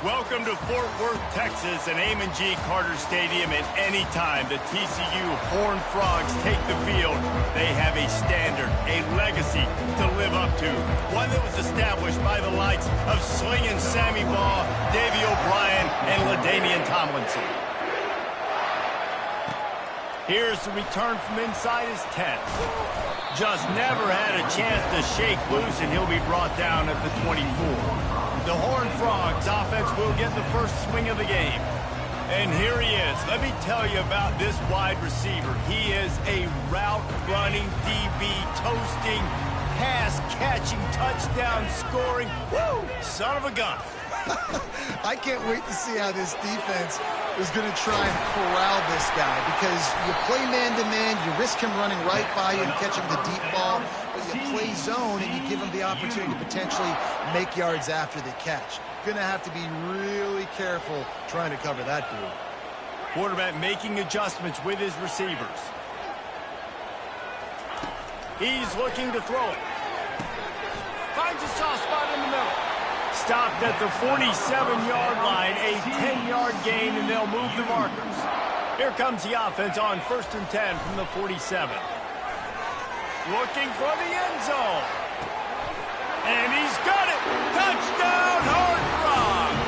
Welcome to Fort Worth, Texas, and Amon G. Carter Stadium. And anytime the TCU Horned Frogs take the field, they have a standard, a legacy to live up to. One that was established by the likes of Slingin' Sammy Baugh, Davey O'Brien, and LaDainian Tomlinson. Here's the return from inside his tent. Just never had a chance to shake loose, and he'll be brought down at the 24. The Horned Frogs offense will get the first swing of the game. And here he is. Let me tell you about this wide receiver. He is a route-running, DB, toasting, pass-catching, touchdown-scoring, woo, son of a gun. I can't wait to see how this defense is going to try and corral this guy, because you play man-to-man, you risk him running right by you and catching the deep ball, but you play zone and you give him the opportunity to potentially make yards after the catch. Going to have to be really careful trying to cover that dude. Quarterback making adjustments with his receivers. He's looking to throw it. Finds a soft spot in the middle. Stopped at the 47-yard line, a 10-yard gain, and they'll move the markers. Here comes the offense on 1st and 10 from the 47. Looking for the end zone. And he's got it. Touchdown, Horned Frogs.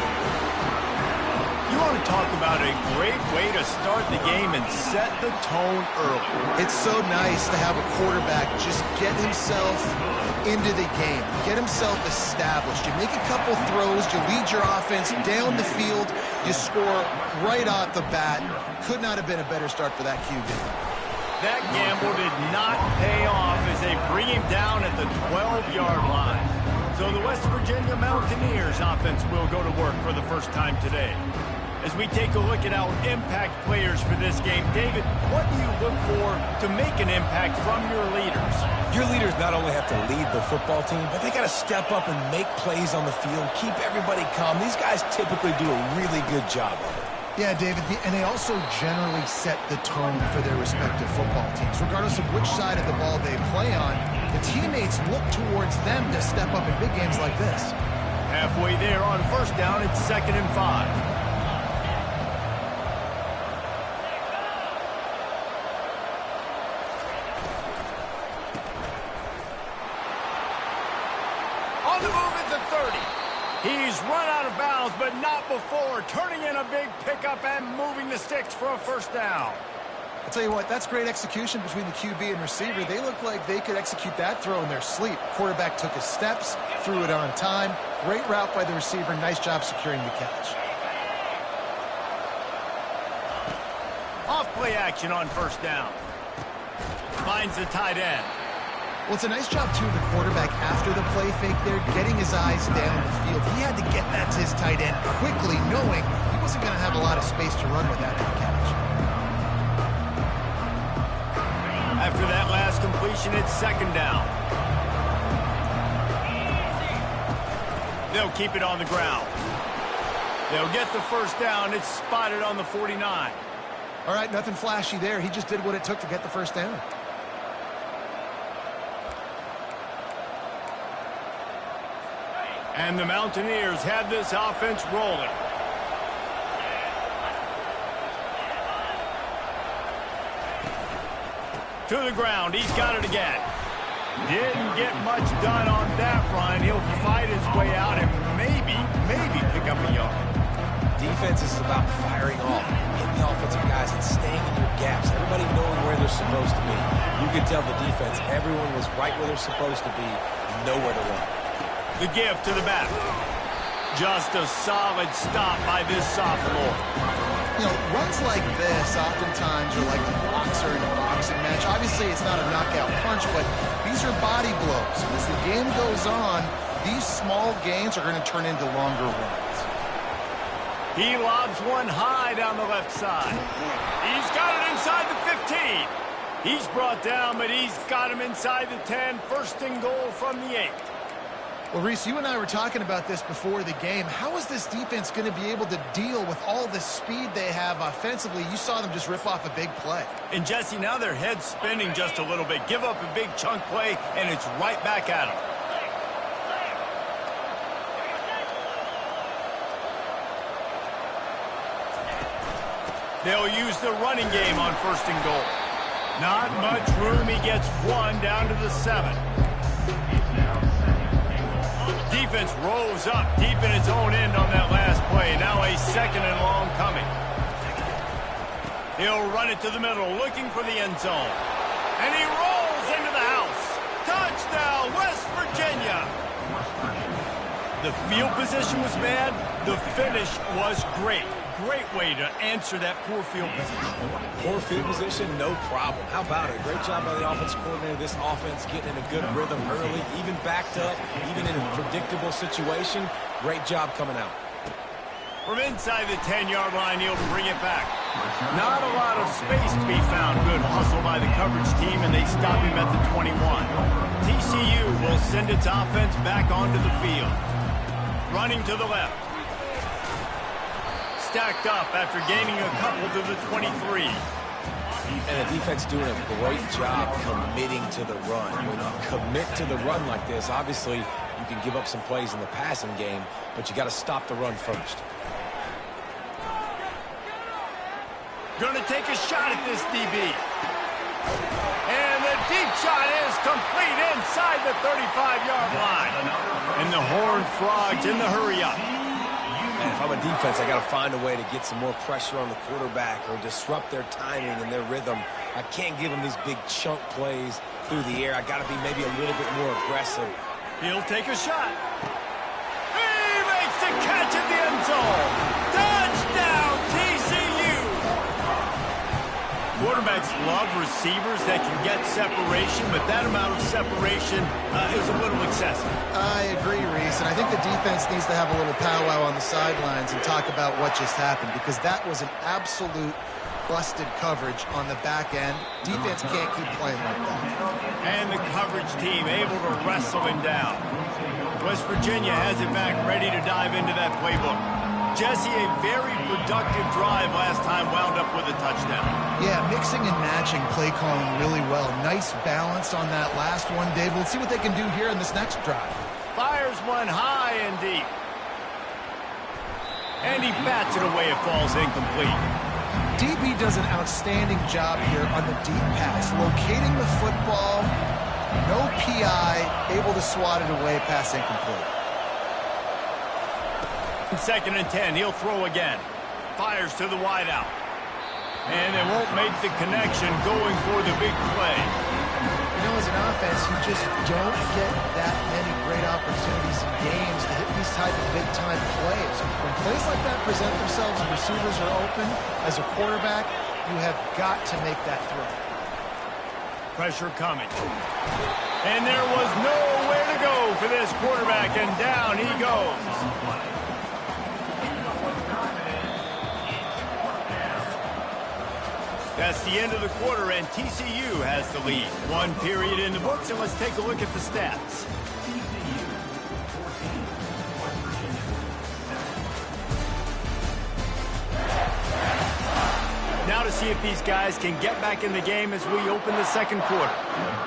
You want to talk about a great way to start the game and set the tone early. It's so nice to have a quarterback just get himself into the game, get himself established. You make a couple throws, you lead your offense down the field, you score right off the bat. Could not have been a better start for that QB. That gamble did not pay off as they bring him down at the 12-yard line. So the West Virginia Mountaineers offense will go to work for the first time today. As we take a look at our impact players for this game, David, what do you look for to make an impact from your leaders? Your leaders not only have to lead the football team, but they got to step up and make plays on the field, keep everybody calm. These guys typically do a really good job of it. Yeah, David, and they also generally set the tone for their respective football teams. Regardless of which side of the ball they play on, the teammates look towards them to step up in big games like this. Halfway there on 1st down, it's 2nd and 5. On the move at the 30. He's run out of bounds, but not before turning in a big pickup and moving the sticks for a 1st down. I'll tell you what, that's great execution between the QB and receiver. They look like they could execute that throw in their sleep. Quarterback took his steps, threw it on time. Great route by the receiver. Nice job securing the catch. Off play action on 1st down. Finds the tight end. Well, it's a nice job, too, of the quarterback after the play fake there, getting his eyes down the field. He had to get that to his tight end quickly, knowing he wasn't going to have a lot of space to run with that catch. After that last completion, it's 2nd down. They'll keep it on the ground. They'll get the 1st down. It's spotted on the 49. All right, nothing flashy there. He just did what it took to get the 1st down. And the Mountaineers have this offense rolling. To the ground. He's got it again. Didn't get much done on that run. He'll fight his way out and maybe pick up a yard. Defense is about firing off, hitting the offensive guys and staying in your gaps. Everybody knowing where they're supposed to be. You can tell the defense, everyone was right where they're supposed to be, nowhere to run. The give to the back. Just a solid stop by this sophomore. You know, runs like this oftentimes are like a boxer in a boxing match. Obviously, it's not a knockout punch, but these are body blows. And as the game goes on, these small gains are going to turn into longer runs. He lobs one high down the left side. He's got it inside the 15. He's brought down, but he's got him inside the 10. 1st and goal from the 8. Well, Reese, you and I were talking about this before the game. How is this defense going to be able to deal with all the speed they have offensively? You saw them just rip off a big play. And, Jesse, now their head's spinning just a little bit. Give up a big chunk play, and it's right back at them. They'll use the running game on 1st and goal. Not much room. He gets 1 down to the 7. Defense rolls up deep in its own end on that last play. Now a 2nd and long coming. He'll run it to the middle, looking for the end zone. And he rolls into the house. Touchdown, West Virginia. The field position was bad. The finish was great. Great way to answer that poor field position. Poor field position, no problem. How about it? Great job by the offensive coordinator. This offense getting in a good rhythm early, even backed up, even in a predictable situation. Great job coming out. From inside the 10-yard line, he'll bring it back. Not a lot of space to be found. Good hustle by the coverage team, and they stop him at the 21. TCU will send its offense back onto the field. Running to the left. Stacked up after gaining a couple to the 23. And the defense doing a great job committing to the run. When you commit to the run like this, obviously you can give up some plays in the passing game, but you got to stop the run first. Going to take a shot at this DB. And the deep shot is complete inside the 35-yard line. And the Horned Frogs in the hurry-up. And if I'm a defense, I got to find a way to get some more pressure on the quarterback or disrupt their timing and their rhythm. I can't give them these big chunk plays through the air. I got to be maybe a little bit more aggressive. He'll take a shot. He makes the catch in the end zone. Touchdown, TCU. Quarterbacks love receivers that can get separation, but that amount of separation is a little excessive. I agree, Reese, and I think the defense needs to have a little powwow on the sidelines and talk about what just happened, because that was an absolute busted coverage on the back end. Defense can't keep playing like that. And the coverage team able to wrestle him down. West Virginia has it back, ready to dive into that playbook. Jesse, a very productive drive last time, wound up with a touchdown. Yeah, mixing and matching play calling really well. Nice balance on that last one, Dave. Let's see what they can do here in this next drive. Fires one high and deep. And he bats it away. It falls incomplete. DB does an outstanding job here on the deep pass. Locating the football, no PI, able to swat it away, pass incomplete. 2nd and 10, he'll throw again. Fires to the wideout. And they won't make the connection going for the big play. You know, as an offense, you just don't get that many great opportunities in games to hit these type of big-time plays. When plays like that present themselves and receivers are open, as a quarterback, you have got to make that throw. Pressure coming. And there was nowhere to go for this quarterback, and down he goes. That's the end of the quarter, and TCU has the lead. 1 period in the books, and let's take a look at the stats. Now to see if these guys can get back in the game as we open the 2nd quarter.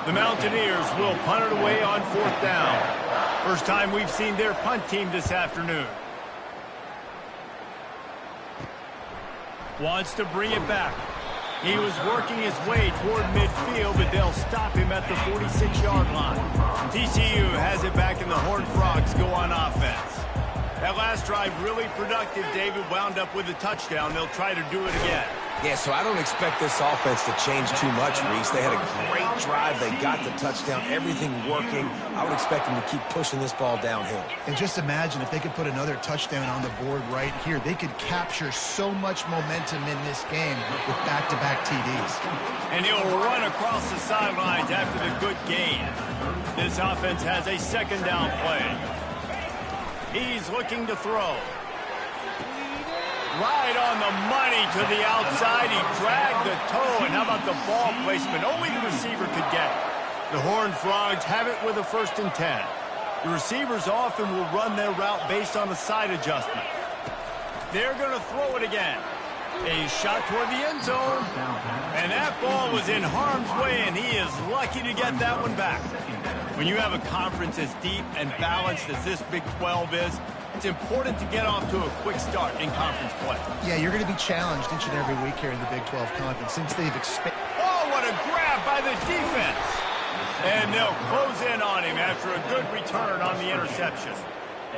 The Mountaineers will punt it away on 4th down. First time we've seen their punt team this afternoon. Wants to bring it back. He was working his way toward midfield, but they'll stop him at the 46-yard line. TCU has it back, and the Horned Frogs go on offense. That last drive really productive. David wound up with a touchdown. They'll try to do it again. Yeah, so I don't expect this offense to change too much, Reese. They had a great drive. They got the touchdown, everything working. I would expect them to keep pushing this ball downhill. And just imagine if they could put another touchdown on the board right here. They could capture so much momentum in this game with back-to-back TDs. And he'll run across the sidelines after the good gain. This offense has a 2nd down play. He's looking to throw. Right on the money to the outside. He dragged the toe, and how about the ball placement? Only the receiver could get it. The Horned Frogs have it with a 1st and 10. The receivers often will run their route based on a side adjustment. They're going to throw it again. A shot toward the end zone. And that ball was in harm's way, and he is lucky to get that one back. When you have a conference as deep and balanced as this Big 12 is, it's important to get off to a quick start in conference play. Yeah, you're going to be challenged each and every week here in the Big 12 Conference since they've expanded. Oh, what a grab by the defense. And they'll close in on him after a good return on the interception.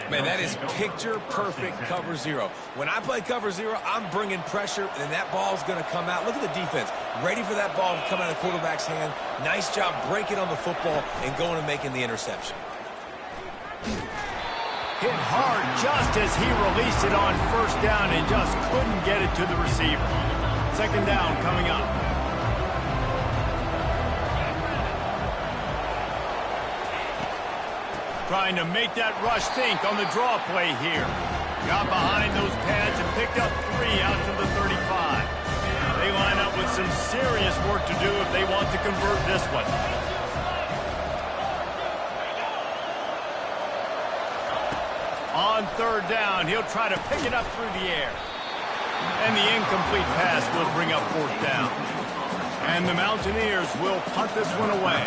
Man, that is picture-perfect cover zero. When I play cover zero, I'm bringing pressure, and that ball's going to come out. Look at the defense. Ready for that ball to come out of the quarterback's hand. Nice job breaking on the football and going and making the interception. Hit hard just as he released it on first down and just couldn't get it to the receiver. Second down coming up. Trying to make that rush think on the draw play here. Got behind those pads and picked up 3 out to the 35. They line up with some serious work to do if they want to convert this one. On third down, he'll try to pick it up through the air. And the incomplete pass will bring up fourth down. And the Mountaineers will punt this one away.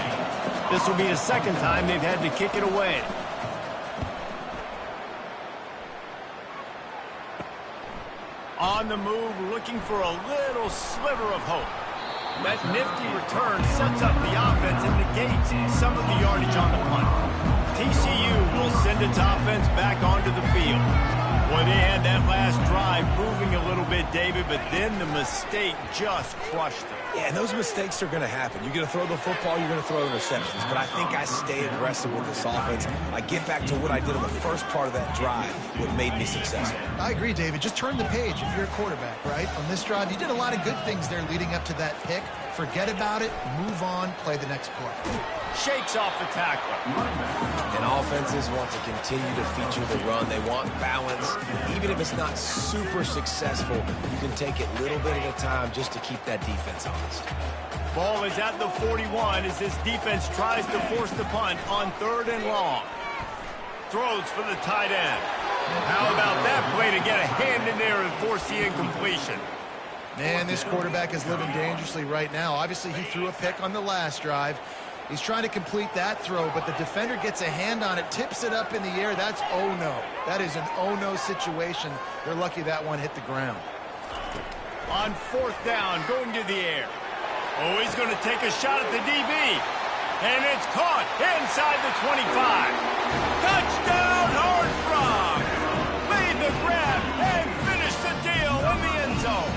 This will be the second time they've had to kick it away. On the move, looking for a little sliver of hope. That nifty return sets up the offense and negates some of the yardage on the punt. TCU will send its offense back onto the field. Well, they had that last drive moving a little bit, David, but then the mistake just crushed them. Yeah, and those mistakes are going to happen. You're going to throw the football, you're going to throw interceptions. But I think I stay aggressive with this offense. I get back to what I did in the first part of that drive, what made me successful. I agree, David. Just turn the page if you're a quarterback, right? On this drive, you did a lot of good things there leading up to that pick. Forget about it, move on, play the next play. Shakes off the tackle. And offenses want to continue to feature the run. They want balance. Even if it's not super successful, you can take it little bit at a time just to keep that defense honest. Ball is at the 41 as this defense tries to force the punt on third and long. Throws for the tight end. How about that play to get a hand in there and force the incompletion? Man, this quarterback is living dangerously right now. Obviously, he threw a pick on the last drive. He's trying to complete that throw, but the defender gets a hand on it, tips it up in the air. That's oh-no. That is an oh-no situation. They're lucky that one hit the ground. On fourth down, going to the air. Oh, he's going to take a shot at the DB. And it's caught inside the 25. Touchdown, Horned Frog! Lead the grab and finish the deal in the end zone.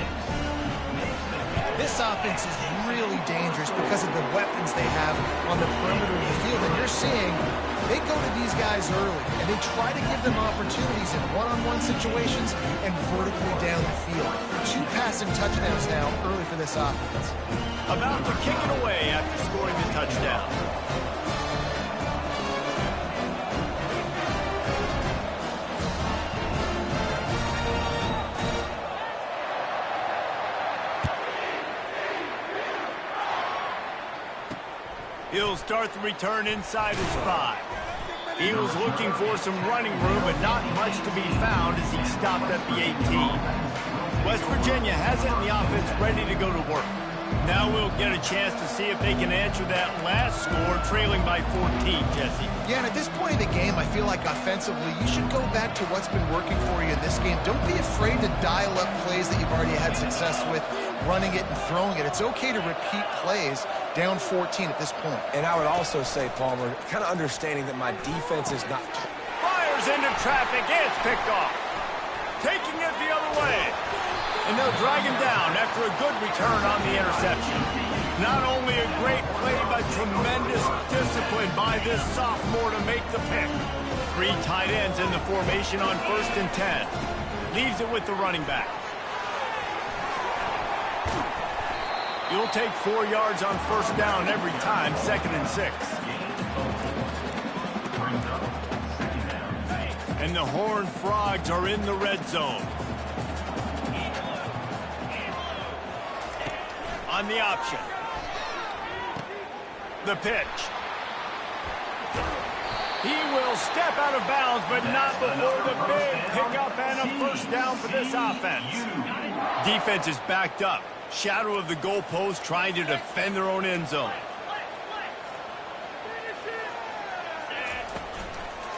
This offense is really dangerous because of the weapons they have on the perimeter of the field. And you're seeing they go to these guys early, and they try to give them opportunities in one-on-one situations and vertically down the field. 2 passing touchdowns now early for this offense. About to kick it away after scoring the touchdown. He'll start the return inside his 5. He was looking for some running room, but not much to be found as he stopped at the 18. West Virginia has it in the offense ready to go to work. Now we'll get a chance to see if they can answer that last score, trailing by 14, Jesse. Yeah, and at this point in the game, I feel like offensively, you should go back to what's been working for you in this game. Don't be afraid to dial up plays that you've already had success with, running it and throwing it. It's okay to repeat plays down 14 at this point. And I would also say, Palmer, kind of understanding that my defense is not... Fires into traffic. It's picked off. Taking it the other way. And they'll drag him down after a good return on the interception. Not only a great play, but tremendous discipline by this sophomore to make the pick. 3 tight ends in the formation on 1st and 10. Leaves it with the running back. You'll take 4 yards on 1st down every time, 2nd and 6. And the Horned Frogs are in the red zone. On the option. The pitch. He will step out of bounds, but not before the big pickup and a 1st down for this offense. Defense is backed up. Shadow of the goalpost, trying to defend their own end zone.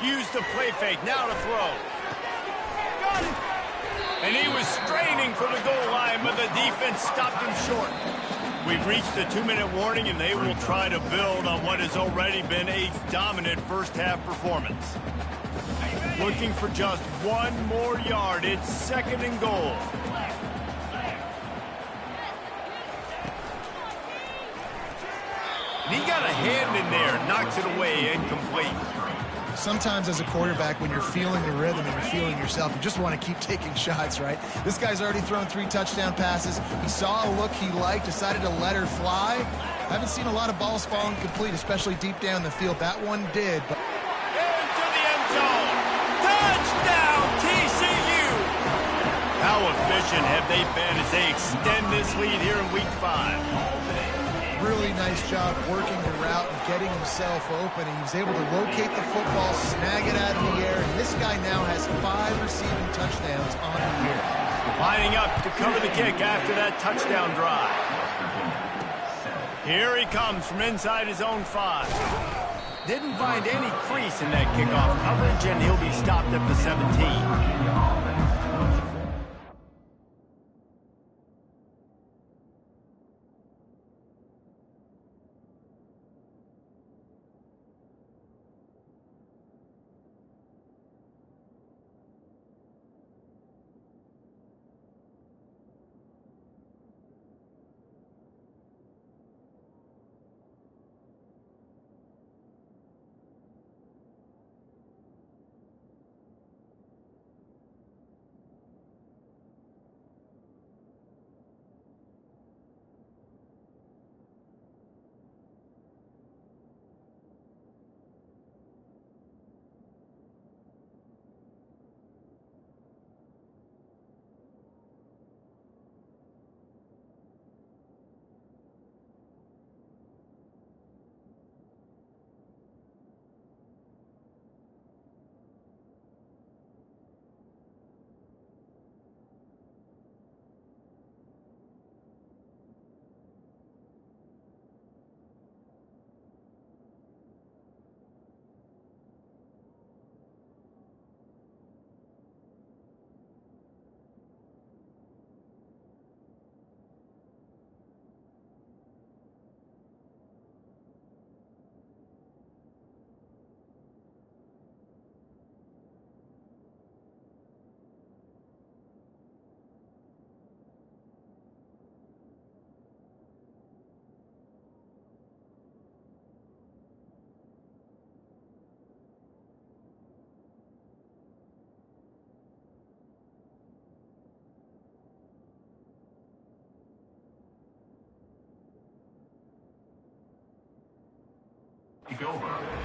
Use the play fake, now to throw. And he was straining for the goal line, but the defense stopped him short. We've reached the 2-minute warning, and they will try to build on what has already been a dominant first-half performance. Looking for just one more yard. It's 2nd and goal. And he got a hand in there, knocks it away, incomplete. Sometimes as a quarterback, when you're feeling the rhythm and you're feeling yourself, you just want to keep taking shots, right? This guy's already thrown 3 touchdown passes. He saw a look he liked, decided to let her fly. Haven't seen a lot of balls falling complete, especially deep down the field. That one did. But into the end zone. Touchdown, TCU! How efficient have they been as they extend this lead here in Week 5? Really nice job working the route and getting himself open. And he was able to locate the football, snag it out of the air, and this guy now has 5 receiving touchdowns on the year. Lining up to cover the kick after that touchdown drive. Here he comes from inside his own 5. Didn't find any crease in that kickoff coverage, and he'll be stopped at the 17.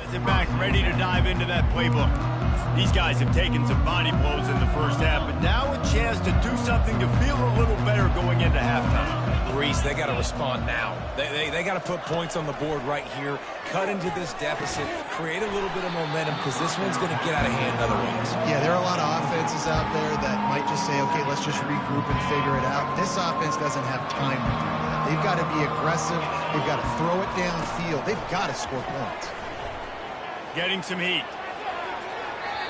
Is back ready to dive into that playbook. These guys have taken some body blows in the first half, but now a chance to do something to feel a little better going into halftime. Reese, they got to respond now. They got to put points on the board right here, cut into this deficit, create a little bit of momentum, because this one's going to get out of hand otherwise. Yeah, there are a lot of offenses out there that might just say, okay, let's just regroup and figure it out. This offense doesn't have time to do that. They've got to be aggressive. They've got to throw it downfield. They've got to score points. Getting some heat.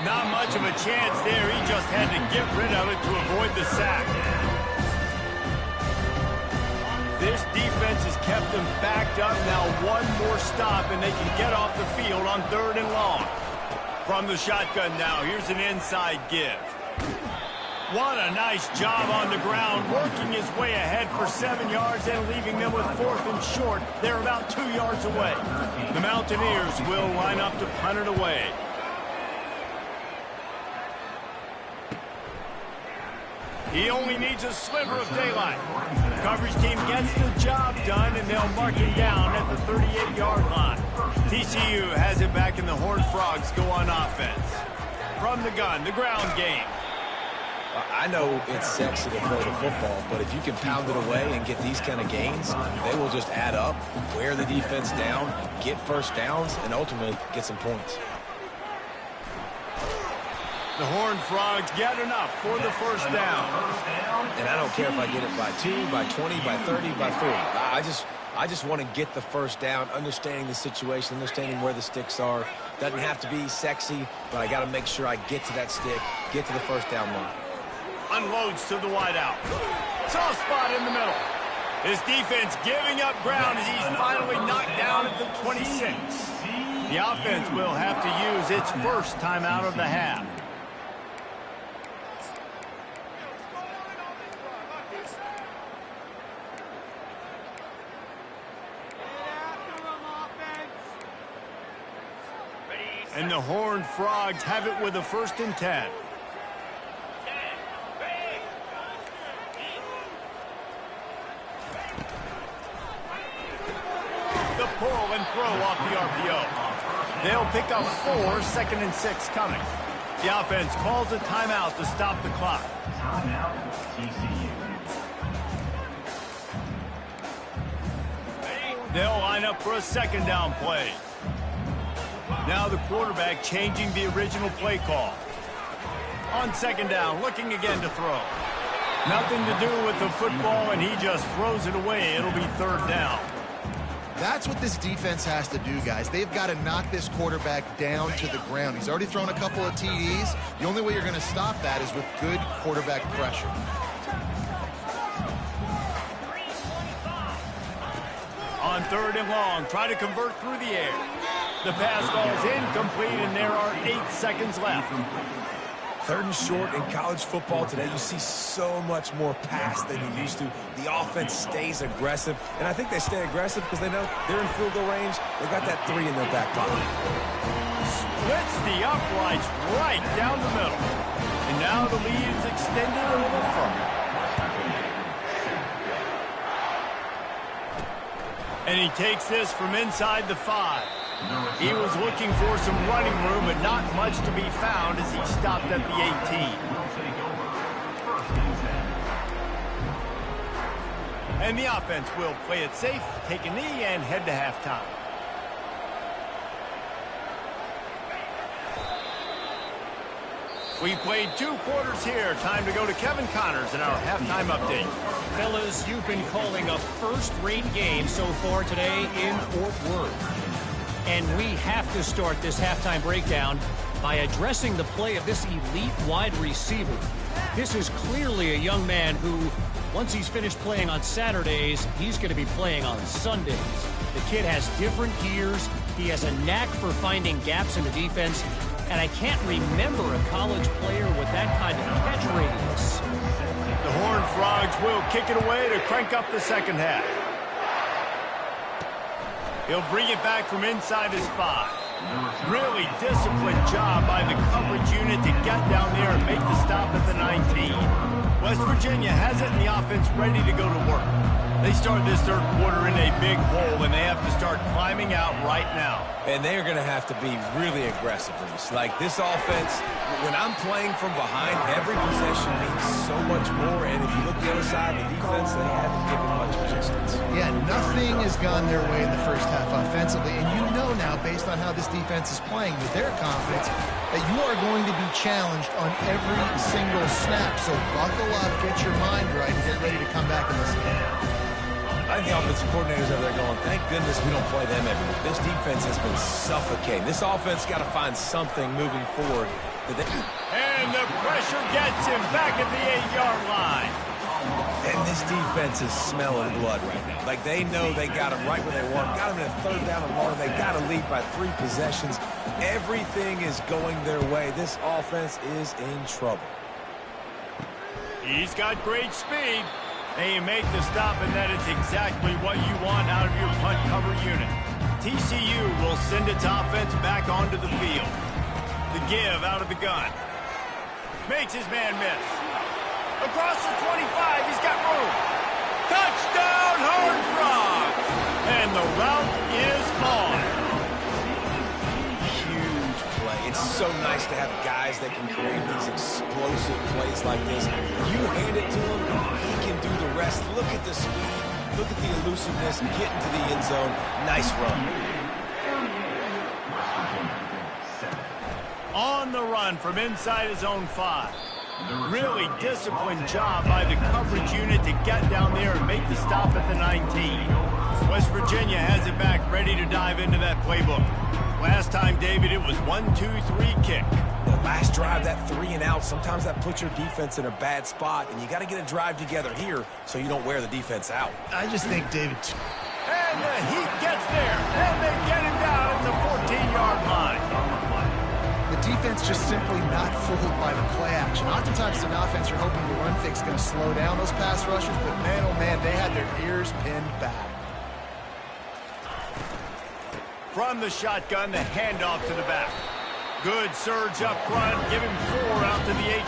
Not much of a chance there. He just had to get rid of it to avoid the sack. This defense has kept them backed up. Now one more stop, and they can get off the field on 3rd and long. From the shotgun now, here's an inside give. What a nice job on the ground, working his way ahead for 7 yards and leaving them with 4th and short. They're about 2 yards away. The Mountaineers will line up to punt it away. He only needs a sliver of daylight. The coverage team gets the job done, and they'll mark him down at the 38-yard line. TCU has it back, and the Horned Frogs go on offense. From the gun, the ground game. I know it's sexy to throw the football, but if you can pound it away and get these kind of gains, they will just add up, wear the defense down, get first downs, and ultimately get some points. The Horned Frogs get enough for the first down. And I don't care if I get it by 2, by 20, by 30, by 40. I just want to get the first down, understanding the situation, understanding where the sticks are. Doesn't have to be sexy, but I got to make sure I get to that stick, get to the first down line. Unloads to the wideout. Soft spot in the middle. His defense giving up ground as he's finally knocked down at the 26. The offense will have to use its first timeout of the half. And the Horned Frogs have it with a 1st and 10. The pull and throw off the RPO. They'll pick up 4, 2nd and 6 coming. The offense calls a timeout to stop the clock. Timeout, TCU. They'll line up for a 2nd down play. Now the quarterback changing the original play call. On 2nd down, looking again to throw. Nothing to do with the football, and he just throws it away. It'll be 3rd down. That's what this defense has to do, guys. They've got to knock this quarterback down to the ground. He's already thrown a couple of TDs. The only way you're going to stop that is with good quarterback pressure. On 3rd and long, try to convert through the air. The pass falls incomplete, and there are 8 seconds left. 3rd and short in college football today. You see so much more pass than you used to. The offense stays aggressive, and I think they stay aggressive because they know they're in field goal range. They got that 3 in their back pocket. Splits the uprights right down the middle. And now the lead is extended a little further. And he takes this from inside the 5. He was looking for some running room, but not much to be found as he stopped at the 18. And the offense will play it safe, take a knee, and head to halftime. We played 2 quarters here. Time to go to Kevin Connors in our halftime update. Fellas, you've been calling a first-rate game so far today in Fort Worth. And we have to start this halftime breakdown by addressing the play of this elite wide receiver. This is clearly a young man who, once he's finished playing on Saturdays, he's going to be playing on Sundays. The kid has different gears. He has a knack for finding gaps in the defense. And I can't remember a college player with that kind of catch radius. The Horned Frogs will kick it away to crank up the 2nd half. He'll bring it back from inside his 5. Really disciplined job by the coverage unit to get down there and make the stop at the 19. West Virginia has it in the offense ready to go to work. They start this 3rd quarter in a big hole, and they have to start climbing out right now. And they are going to have to be really aggressive for this. Like this offense, when I'm playing from behind, every possession means so much more. And if you look the other side of the defense, they haven't given much resistance. Yeah, nothing has gone their way in the first half offensively. And you know now, based on how this defense is playing with their confidence, that you are going to be challenged on every single snap. So buckle up, get your mind right, and get ready to come back in this game. I think the offensive coordinators over there going, thank goodness we don't play them every week. This defense has been suffocating. This offense got to find something moving forward. And the pressure gets him back at the 8-yard line. And this defense is smelling blood right now. Like they know they got him right where they want. Got him in a 3rd down and long. They got to lead by 3 possessions. Everything is going their way. This offense is in trouble. He's got great speed. They make the stop, and that is exactly what you want out of your punt cover unit. TCU will send its offense back onto the field. The give out of the gun. Makes his man miss. Across the 25, he's got room. Touchdown, Horned Frogs! And the route is on. Huge play. It's so nice to have guys that can create these explosive plays like this. You hand it to him, he can do the rest. Look at the speed. Look at the elusiveness. Get into the end zone. Nice run. On the run from inside his own 5. Really disciplined job by the coverage unit to get down there and make the stop at the 19. West Virginia has it back, ready to dive into that playbook. Last time, David, it was 1-2-3 kick. last drive, that 3 and out, sometimes that puts your defense in a bad spot, and you got to get a drive together here so you don't wear the defense out. I just think, David... And the Heat gets there, and they get him down at the 14-yard line. The defense just simply not fooled by the play action. Oftentimes, an offense, you're hoping the run fix is going to slow down those pass rushers, but man, oh man, they had their ears pinned back. From the shotgun, the handoff to the back. Good surge up front, give him 4 out to the 18.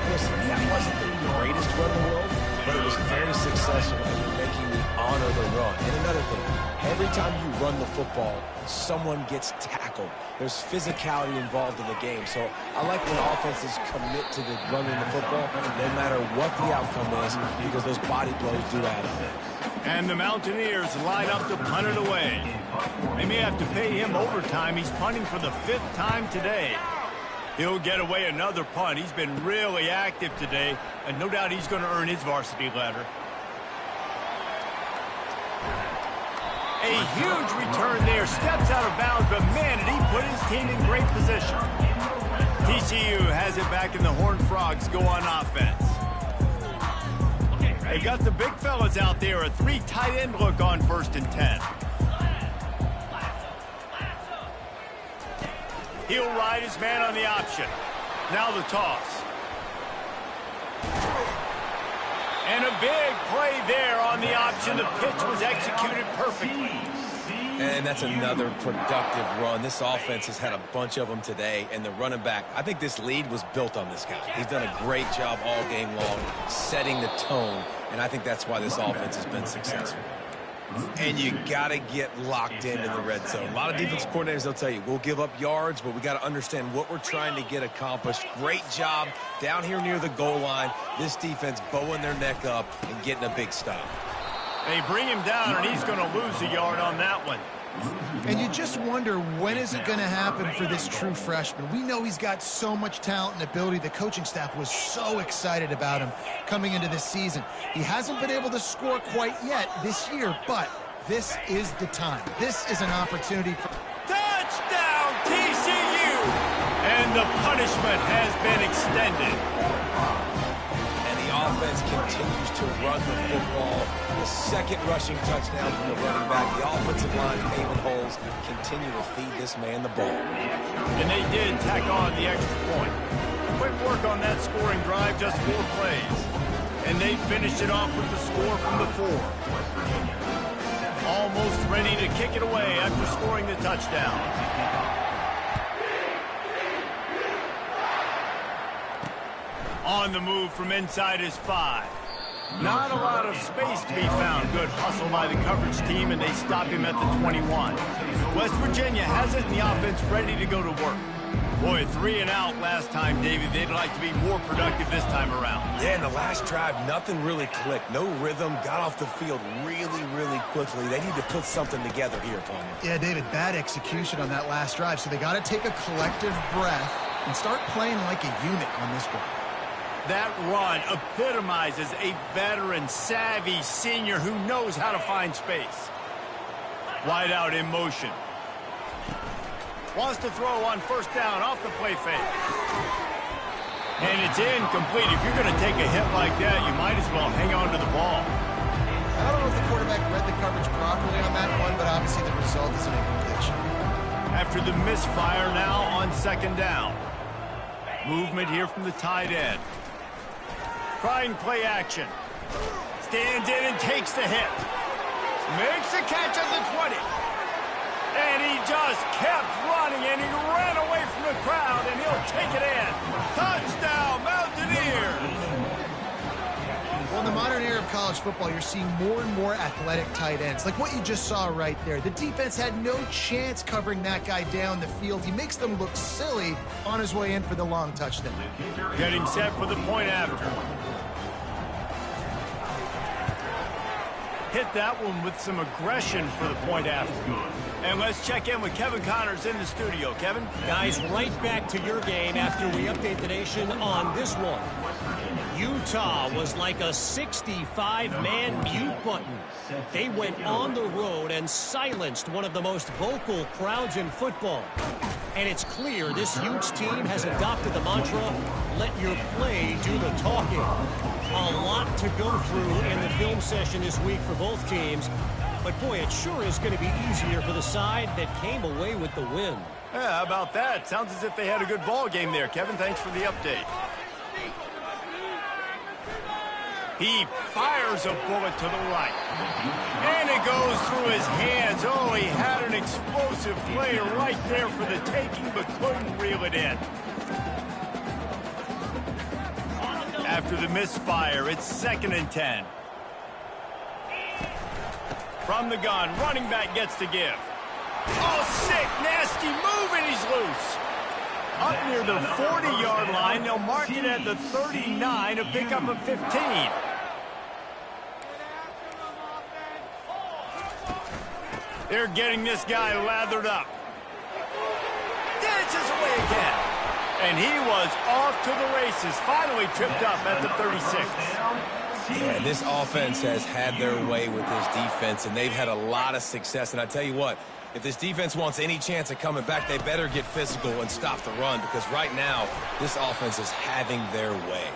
Listen, that wasn't the greatest run in the world, but it was very successful and making me honor the run. And another thing, every time you run the football, someone gets tackled. There's physicality involved in the game. So I like when offenses commit to the running the football, no matter what the outcome is, because those body blows do add up. And the Mountaineers line up to punt it away. They may have to pay him overtime. He's punting for the 5th time today. He'll get away another punt. He's been really active today, and no doubt he's going to earn his varsity letter. A huge return there. Steps out of bounds, but man, did he put his team in great position. TCU has it back, and the Horned Frogs go on offense. They got the big fellas out there. A 3 tight end look on 1st and 10. He'll ride his man on the option. Now the toss. And a big play there on the option. The pitch was executed perfectly. And that's another productive run. This offense has had a bunch of them today, and the running back, I think this lead was built on this guy. He's done a great job all game long setting the tone, and I think that's why this offense has been successful. And you got to get locked in the red zone. A lot of defense coordinators, they'll tell you, we'll give up yards, but we got to understand what we're trying to get accomplished. Great job down here near the goal line. This defense bowing their neck up and getting a big stop. They bring him down, and he's going to lose a yard on that one. And you just wonder, when is it going to happen for this true freshman? We know he's got so much talent and ability. The coaching staff was so excited about him coming into this season. He hasn't been able to score quite yet this year, but this is the time. This is an opportunity for... Touchdown, TCU! And the punishment has been extended. And the offense continues to run the football. The second rushing touchdown from the running back. The offensive line paving holes continue to feed this man the ball. And they did tack on the extra point. Quick work on that scoring drive, just 4 plays. And they finished it off with the score from the 4. Almost ready to kick it away after scoring the touchdown. On the move from inside his 5. Not a lot of space to be found. Good hustle by the coverage team, and they stop him at the 21. West Virginia has it, and the offense ready to go to work. Boy, 3 and out last time, David. They'd like to be more productive this time around. Yeah, in the last drive, nothing really clicked. No rhythm, got off the field really, really quickly. They need to put something together here, Palmer. Yeah, David, bad execution on that last drive, so they got to take a collective breath and start playing like a unit on this one. That run epitomizes a veteran, savvy senior who knows how to find space. Wide out in motion. Wants to throw on 1st down off the play fake. And it's incomplete. If you're going to take a hit like that, you might as well hang on to the ball. I don't know if the quarterback read the coverage properly on that one, but obviously the result is an incompletion. After the misfire now on 2nd down. Movement here from the tight end. Trying play action. Stands in and takes the hit. Makes the catch at the 20. And he just kept running, and he ran away from the crowd, and he'll take it in. Touchdown, Mountaineers! Well, in the modern era of college football, you're seeing more and more athletic tight ends, like what you just saw right there. The defense had no chance covering that guy down the field. He makes them look silly on his way in for the long touchdown. Getting set for the point after. Hit that one with some aggression for the point after. And let's check in with Kevin Connors in the studio. Kevin? Guys, right back to your game after we update the nation on this one. Utah was like a 65-man mute button. They went on the road and silenced one of the most vocal crowds in football. And it's clear this huge team has adopted the mantra, let your play do the talking. A lot to go through in the film session this week for both teams. But, boy, it sure is going to be easier for the side that came away with the win. Yeah, how about that? Sounds as if they had a good ball game there. Kevin, thanks for the update. He fires a bullet to the right. And it goes through his hands. Oh, he had an explosive play right there for the taking, but couldn't reel it in. After the misfire, it's 2nd and 10. From the gun, running back gets to give. Oh, sick, nasty move, and he's loose. Up near the 40-yard line, they'll mark it at the 39, a pickup of 15. They're getting this guy lathered up. Dances away again. And he was off to the races, finally tripped up at the 36. Yeah, this offense has had their way with this defense, and they've had a lot of success. And I tell you what, if this defense wants any chance of coming back, they better get physical and stop the run, because right now, this offense is having their way.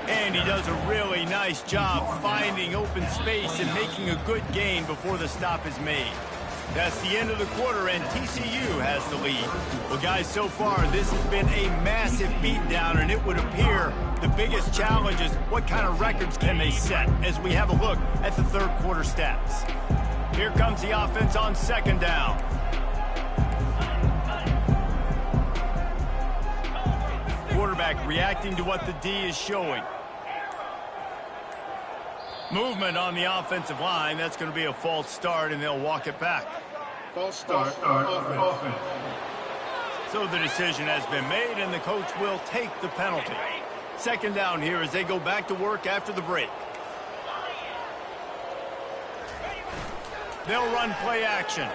And he does a really nice job finding open space and making a good gain before the stop is made. That's the end of the quarter, and TCU has the lead. Well, guys, so far, this has been a massive beatdown, and it would appear the biggest challenge is what kind of records can they set as we have a look at the third quarter stats. Here comes the offense on 2nd down. Quarterback reacting to what the D is showing. Movement on the offensive line. That's going to be a false start, and they'll walk it back. False start, offense. So the decision has been made, and the coach will take the penalty. 2nd down here as they go back to work after the break. They'll run play action.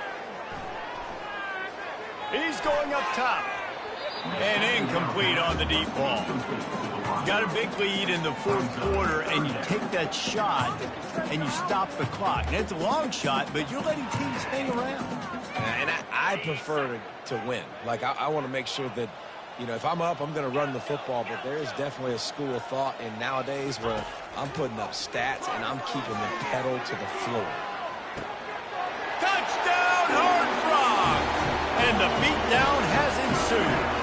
He's going up top. And incomplete on the deep ball. Got a big lead in the 4th quarter, and you take that shot, and you stop the clock. And it's a long shot, but you're letting teams hang around. And I prefer to win. Like, I want to make sure that, you know, if I'm up, I'm going to run the football, but there is definitely a school of thought in nowadays where I'm putting up stats and I'm keeping the pedal to the floor. Touchdown, Horned Frogs! And the beatdown has ensued.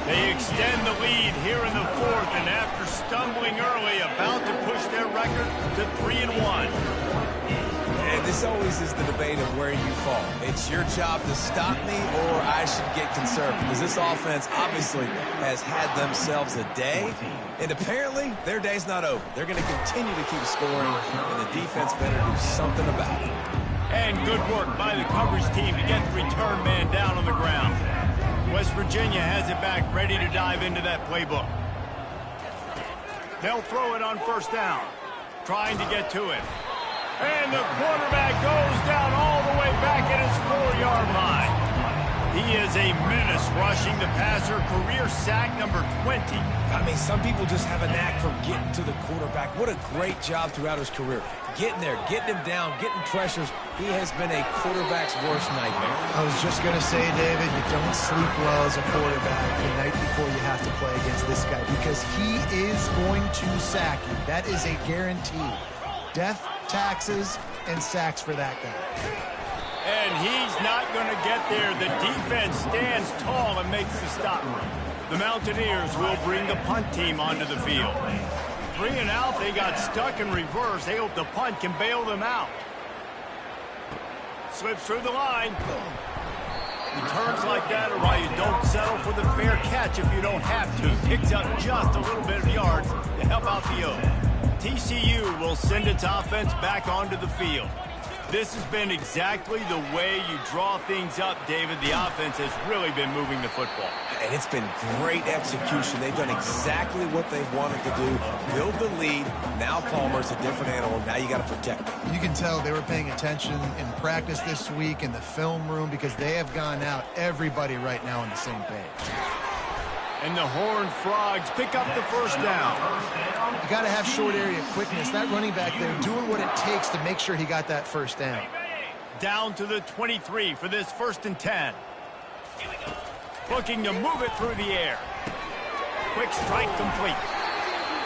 They extend the lead here in the 4th, and after stumbling early, about to push their record to 3-1. And this always is the debate of where you fall. It's your job to stop me, or I should get concerned, because this offense obviously has had themselves a day, and apparently their day's not over. They're going to continue to keep scoring, and the defense better do something about it. And good work by the coverage team to get the return man down on the ground. West Virginia has it back, ready to dive into that playbook. They'll throw it on 1st down, trying to get to it. And the quarterback goes down all the way back at his 4-yard line. He is a menace rushing the passer, career sack number 20. I mean, some people just have a knack for getting to the quarterback. What a great job throughout his career. Getting there, getting him down, getting pressures. He has been a quarterback's worst nightmare. I was just going to say, David, you don't sleep well as a quarterback the night before you have to play against this guy, because he is going to sack you. That is a guarantee. Death, taxes, and sacks for that guy. And he's not going to get there. The defense stands tall and makes the stop. The Mountaineers will bring the punt team onto the field. 3 and out, they got stuck in reverse. They hope the punt can bail them out. Slips through the line. Returns like that are why you don't settle for the fair catch if you don't have to. Picks up just a little bit of yards to help out the O. TCU will send its offense back onto the field. This has been exactly the way you draw things up, David. The offense has really been moving the football. And it's been great execution. They've done exactly what they wanted to do. Build the lead. Now Palmer's a different animal. Now you got to protect him. You can tell they were paying attention in practice this week in the film room, because they have gone out, everybody right now on the same page. And the Horned Frogs pick up the 1st down. You got to have short area quickness. That running back there doing what it takes to make sure he got that 1st down. Down to the 23 for this 1st and 10. Looking to move it through the air. Quick strike complete.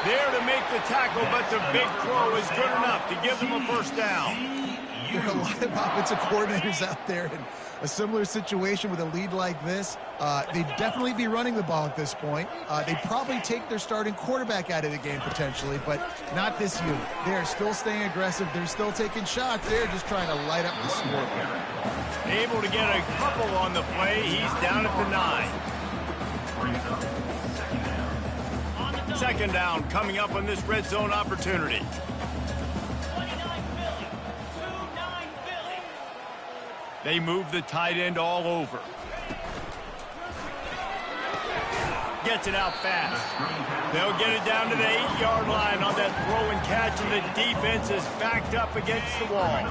There to make the tackle, but the big throw is good enough to give them a first down. There are a lot of offensive coordinators out there in a similar situation with a lead like this. They'd definitely be running the ball at this point. They'd probably take their starting quarterback out of the game potentially, but not this unit. They're still staying aggressive. They're still taking shots. They're just trying to light up the scoreboard. Able to get a couple on the play. He's down at the 9. Second down coming up on this red zone opportunity. They move the tight end all over. Gets it out fast. They'll get it down to the 8-yard line on that throw and catch, and the defense is backed up against the wall.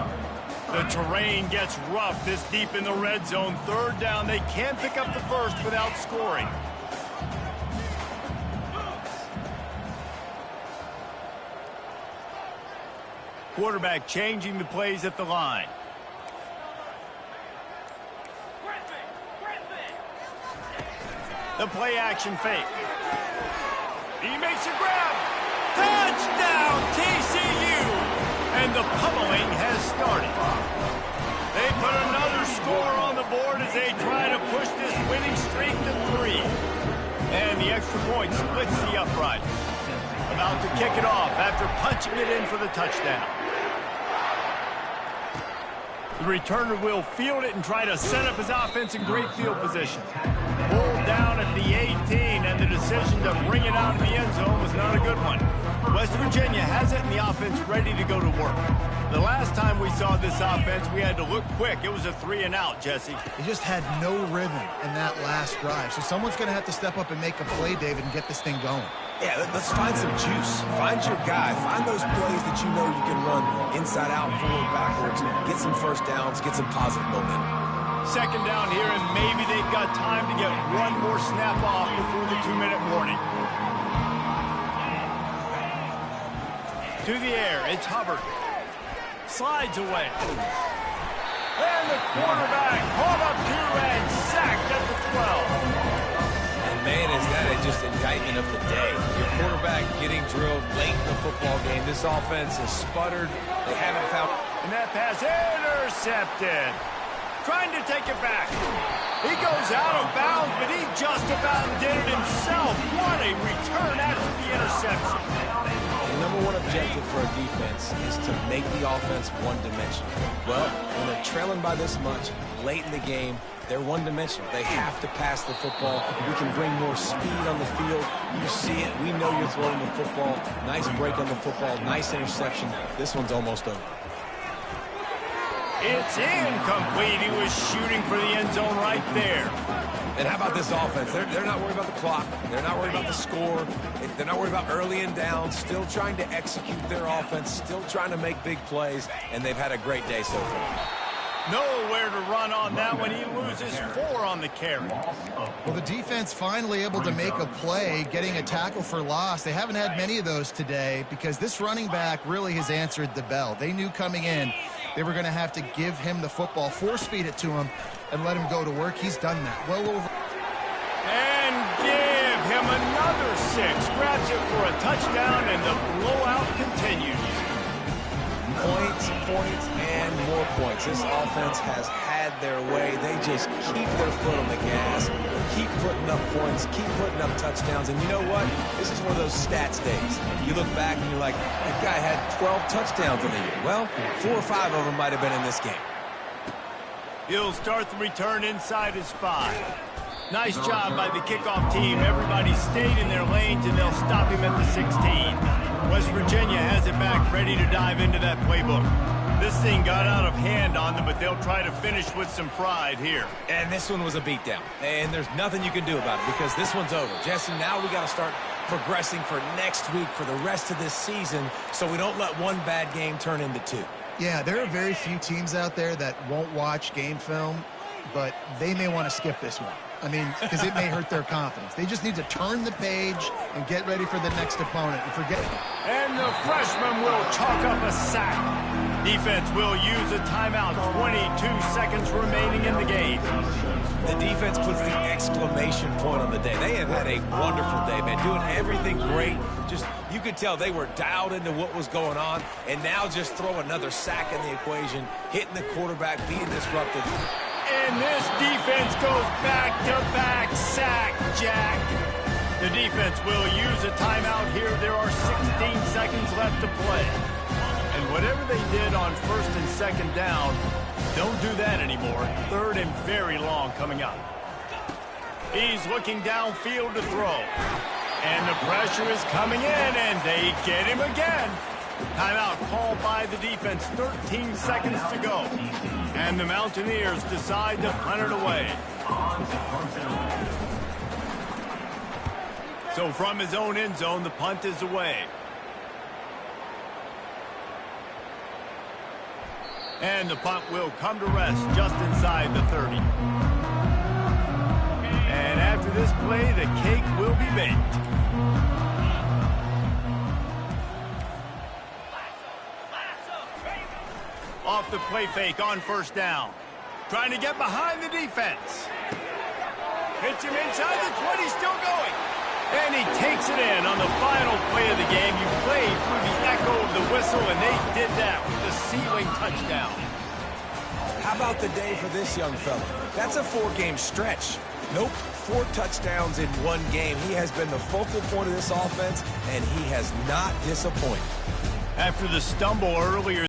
The terrain gets rough this deep in the red zone. Third down, they can't pick up the first without scoring. Quarterback changing the plays at the line. The play action fake. He makes a grab. Touchdown, TCU! And the pummeling has started. They put another score on the board as they try to push this winning streak to 3. And the extra point splits the upright. About to kick it off after punching it in for the touchdown. The returner will field it and try to set up his offense in great field position. Pulled down at the 18, and the decision to bring it out of the end zone was not a good one. West Virginia has it in the offense ready to go to work. The last time we saw this offense, we had to look quick. It was a 3-and-out, Jesse. They just had no rhythm in that last drive. So someone's going to have to step up and make a play, David, and get this thing going. Yeah, let's find some juice. Find your guy. Find those plays that you know you can run inside out, forward, backwards. Get some first downs. Get some positive momentum. Second down here, and maybe they've got time to get one more snap off before the 2-minute warning. To the air, it's Hubbard. Slides away. And the quarterback caught up to and sacked at the 12. And man, is that just indictment of the day. Your quarterback getting drilled late in the football game. This offense has sputtered. They haven't found... And that pass intercepted. Trying to take it back. He goes out of bounds, but he just about did it himself. What a return after the interception. The number one objective for a defense is to make the offense one-dimensional. Well, when they're trailing by this much, late in the game, they're one-dimensional. They have to pass the football. We can bring more speed on the field. You see it. We know you're throwing the football. Nice break on the football. Nice interception. This one's almost over. It's incomplete. He was shooting for the end zone right there. And how about this offense? They're not worried about the clock. They're not worried about the score. They're not worried about early and down. Still trying to execute their offense. Still trying to make big plays. And they've had a great day so far. Nowhere to run on that one. He loses 4 on the carry. Well, the defense finally able to make a play, getting a tackle for loss. They haven't had many of those today because this running back really has answered the bell. They knew coming in they were going to have to give him the football, force-feed it to him, and let him go to work. He's done that. Well over. And give him another 6. Grabs it for a touchdown, and the blowout continues. Points, and more points. This offense has had their way. They just keep their foot on the gas, keep putting up points, keep putting up touchdowns. And you know what? This is one of those stats days. You look back and you're like, that guy had 12 touchdowns in the year. Well, 4 or 5 of them might have been in this game. He'll start the return inside his 5. Nice job by the kickoff team. Everybody stayed in their lanes, and they'll stop him at the 16. West Virginia has it back, ready to dive into that playbook. This thing got out of hand on them, but they'll try to finish with some pride here. And this one was a beatdown. And there's nothing you can do about it because this one's over. Jesse, now we got to start progressing for next week, for the rest of this season, so we don't let one bad game turn into 2. Yeah, there are very few teams out there that won't watch game film, but they may want to skip this one. I mean, because it may hurt their confidence. They just need to turn the page and get ready for the next opponent. And forget. And the freshman will chalk up a sack. Defense will use a timeout. 22 seconds remaining in the game. The defense puts the exclamation point on the day. They have had a wonderful day, man. Doing everything great. Just, you could tell they were dialed into what was going on. And now just throw another sack in the equation, hitting the quarterback, being disrupted. And this defense goes back-to-back sack, Jack. The defense will use a timeout here. There are 16 seconds left to play. And whatever they did on first and second down, don't do that anymore. Third and very long coming up. He's looking downfield to throw. And the pressure is coming in, and they get him again. Timeout called by the defense. 13 seconds to go. And the Mountaineers decide to punt it away. So from his own end zone, the punt is away. And the punt will come to rest just inside the 30. And after this play, the cake will be baked. Off the play fake on first down. Trying to get behind the defense. Hits him inside the 20, still going. And he takes it in on the final play of the game. You played through the echo of the whistle, and they did that with the ceiling touchdown. How about the day for this young fella? That's a 4-game stretch. Nope, 4 touchdowns in 1 game. He has been the focal point of this offense, and he has not disappointed. After the stumble earlier